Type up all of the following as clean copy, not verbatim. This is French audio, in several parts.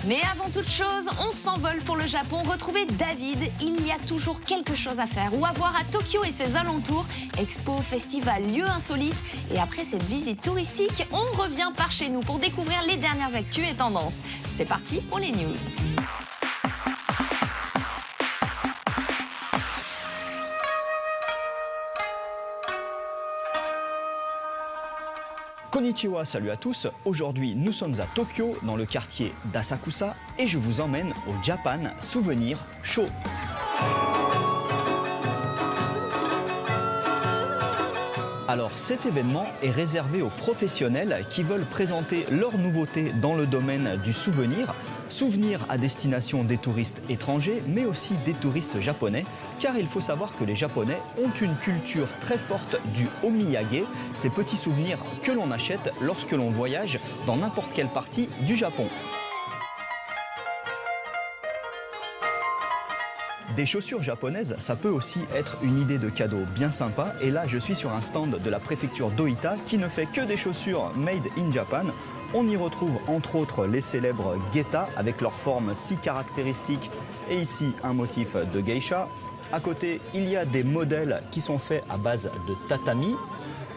Mais avant toute chose, on s'envole pour le Japon. Retrouver David, il y a toujours quelque chose à faire ou à voir à Tokyo et ses alentours. Expo, festival, lieux insolites. Et après cette visite touristique, on revient par chez nous pour découvrir les dernières actus et tendances. C'est parti pour les news. Konnichiwa, salut à tous. Aujourd'hui, nous sommes à Tokyo, dans le quartier d'Asakusa, et je vous emmène au Japan Souvenir Show. Alors cet événement est réservé aux professionnels qui veulent présenter leurs nouveautés dans le domaine du souvenir. Souvenir à destination des touristes étrangers, mais aussi des touristes japonais, car il faut savoir que les Japonais ont une culture très forte du omiyage, ces petits souvenirs que l'on achète lorsque l'on voyage dans n'importe quelle partie du Japon. Des chaussures japonaises, ça peut aussi être une idée de cadeau bien sympa. Et là, je suis sur un stand de la préfecture d'Oita qui ne fait que des chaussures made in Japan. On y retrouve entre autres les célèbres Geta avec leur forme si caractéristique et ici un motif de geisha. À côté, il y a des modèles qui sont faits à base de tatami.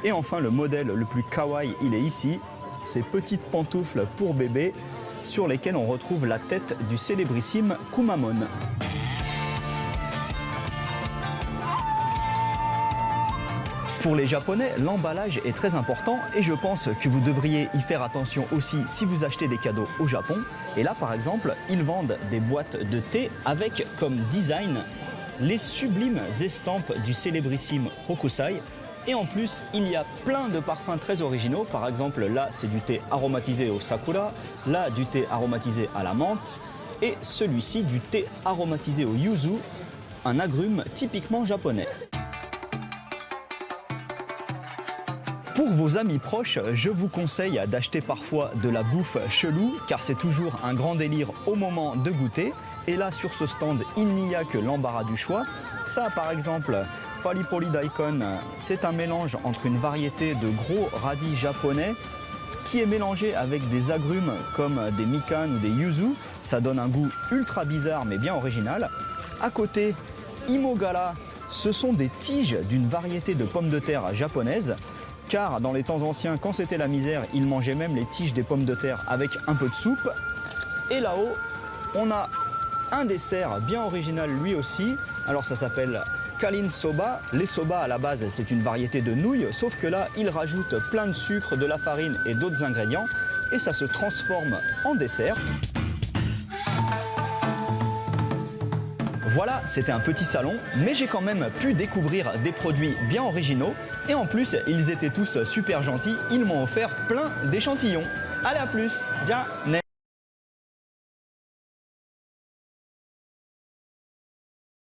Et enfin, le modèle le plus kawaii, il est ici. Ces petites pantoufles pour bébé sur lesquelles on retrouve la tête du célébrissime Kumamon. Pour les Japonais, l'emballage est très important et je pense que vous devriez y faire attention aussi si vous achetez des cadeaux au Japon. Et là, par exemple, ils vendent des boîtes de thé avec comme design les sublimes estampes du célébrissime Hokusai. Et en plus, il y a plein de parfums très originaux. Par exemple, là, c'est du thé aromatisé au sakura, là, du thé aromatisé à la menthe et celui-ci, du thé aromatisé au yuzu, un agrume typiquement japonais. Pour vos amis proches, je vous conseille d'acheter parfois de la bouffe chelou, car c'est toujours un grand délire au moment de goûter. Et là, sur ce stand, il n'y a que l'embarras du choix. Ça, par exemple, Pali-Poli Daikon, c'est un mélange entre une variété de gros radis japonais qui est mélangé avec des agrumes comme des mikan ou des yuzu. Ça donne un goût ultra bizarre, mais bien original. À côté, Imogara, ce sont des tiges d'une variété de pommes de terre japonaises. Car dans les temps anciens, quand c'était la misère, ils mangeaient même les tiges des pommes de terre avec un peu de soupe. Et là-haut, on a un dessert bien original lui aussi. Alors ça s'appelle Kalin Soba. Les soba à la base, c'est une variété de nouilles, sauf que là, ils rajoutent plein de sucre, de la farine et d'autres ingrédients. Et ça se transforme en dessert. Voilà, c'était un petit salon, mais j'ai quand même pu découvrir des produits bien originaux. Et en plus, ils étaient tous super gentils, ils m'ont offert plein d'échantillons. Allez, à plus, ja ne.